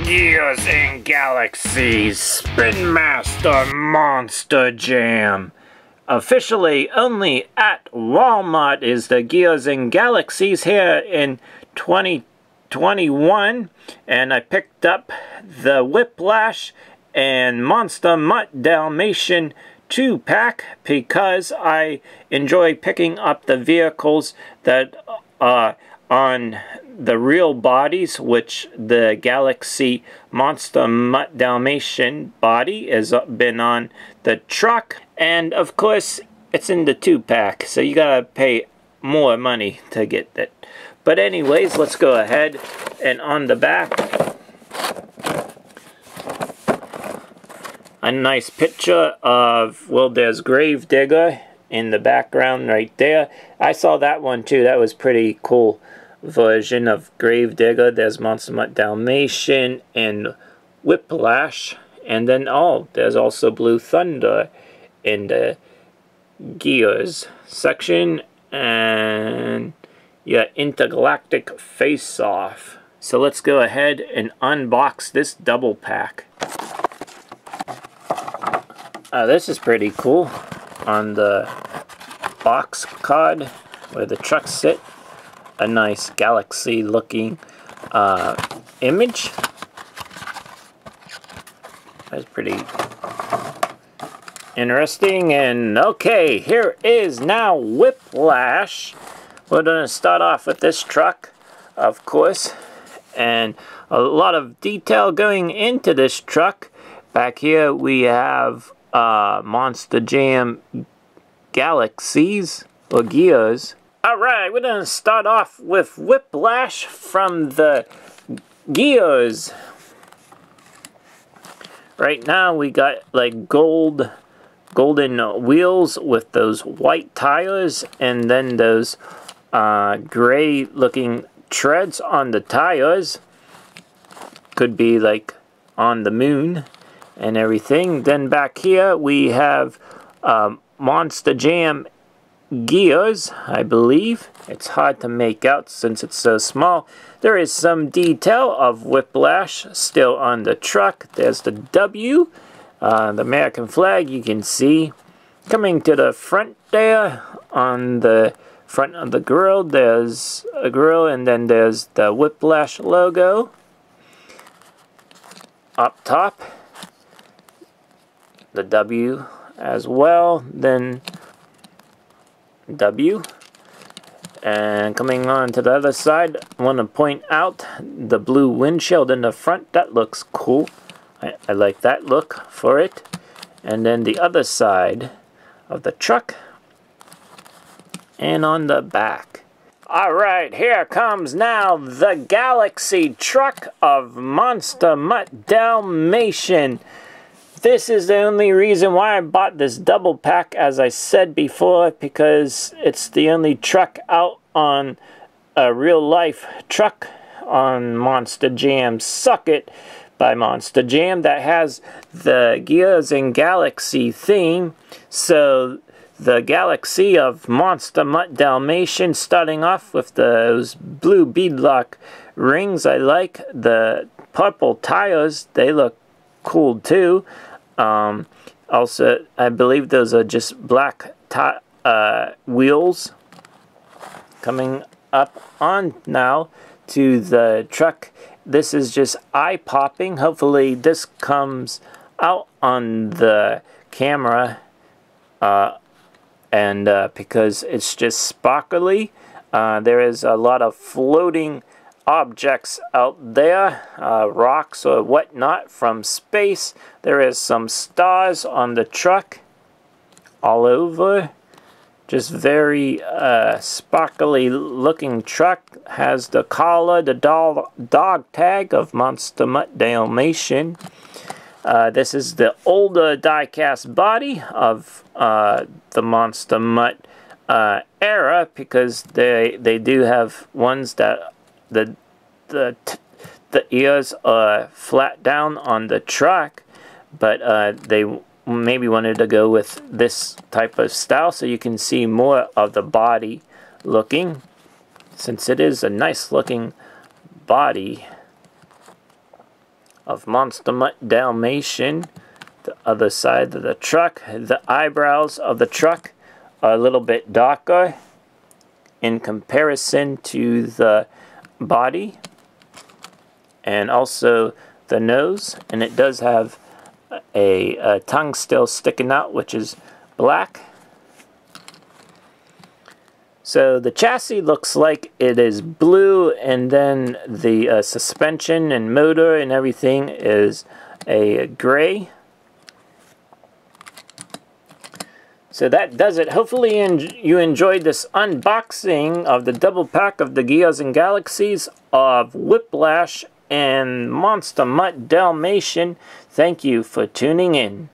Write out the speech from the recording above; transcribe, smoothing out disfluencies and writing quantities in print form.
Gears and Galaxies Spin Master Monster Jam. Officially only at Walmart is the Gears and Galaxies here in 2021, and I picked up the Whiplash and Monster MUTT Dalmatian 2-pack because I enjoy picking up the vehicles that are on the real bodies, which the Galaxy Monster MUTT Dalmatian body has been on the truck, and of course it's in the 2-pack, so you gotta pay more money to get it. But anyways, let's go ahead, and on the back a nice picture of, well, there's Gravedigger in the background right there. I saw that one too. That was pretty cool version of Gravedigger. There's Monster MUTT Dalmatian and Whiplash, and then there's also Blue Thunder in the Gears section, and yeah, Intergalactic Face Off. So let's go ahead and unbox this double pack. This is pretty cool. On the box card where the trucks sit, a nice galaxy looking image. That's pretty interesting. And okay, here is now Whiplash. We're going to start off with this truck, of course, and a lot of detail going into this truck. Back here we have Monster Jam Galaxies or Gears. Alright, we're going to start off with Whiplash from the Gears. Right now we got like golden wheels with those white tires, and then those gray looking treads on the tires. Could be like on the moon and everything. Then back here we have Monster Jam Gears, I believe. It's hard to make out since it's so small. There is some detail of Whiplash still on the truck. There's the W, the American flag, you can see. Coming to the front there, on the front of the grill, there's a grill, and then there's the Whiplash logo. Up top, the W as well, then W. And coming on to the other side, I want to point out the blue windshield in the front. That looks cool. I like that look for it. And then the other side of the truck, and on the back. Alright, here comes now the Galaxy truck of Monster MUTT Dalmatian. This is the only reason why I bought this double pack, as I said before, because it's the only truck out on a real life truck on Monster Jam Suck It by Monster Jam that has the Gears and Galaxy theme. So the Galaxy of Monster MUTT Dalmatian, starting off with those blue beadlock rings. I like the purple tires. They look cool too. Also, I believe those are just black wheels. Coming up on now to the truck. This is just eye-popping. Hopefully this comes out on the camera, because it's just sparkly. There is a lot of floating objects out there, rocks or whatnot from space. There is some stars on the truck all over. Just very sparkly looking truck. Has the collar, the dog tag of Monster MUTT Dalmatian. This is the older die-cast body of the Monster MUTT era, because they do have ones that the ears are flat down on the truck, but they maybe wanted to go with this type of style so you can see more of the body looking, since it is a nice looking body. of Monster MUTT Dalmatian. The other side of the truck, the eyebrows of the truck are a little bit darker in comparison to the body, and also the nose, and it does have a tongue still sticking out, which is black. So the chassis looks like it is blue, and then the suspension and motor and everything is a gray. So that does it. Hopefully you enjoyed this unboxing of the double pack of the Gears and Galaxies of Whiplash and Monster MUTT Dalmatian. Thank you for tuning in.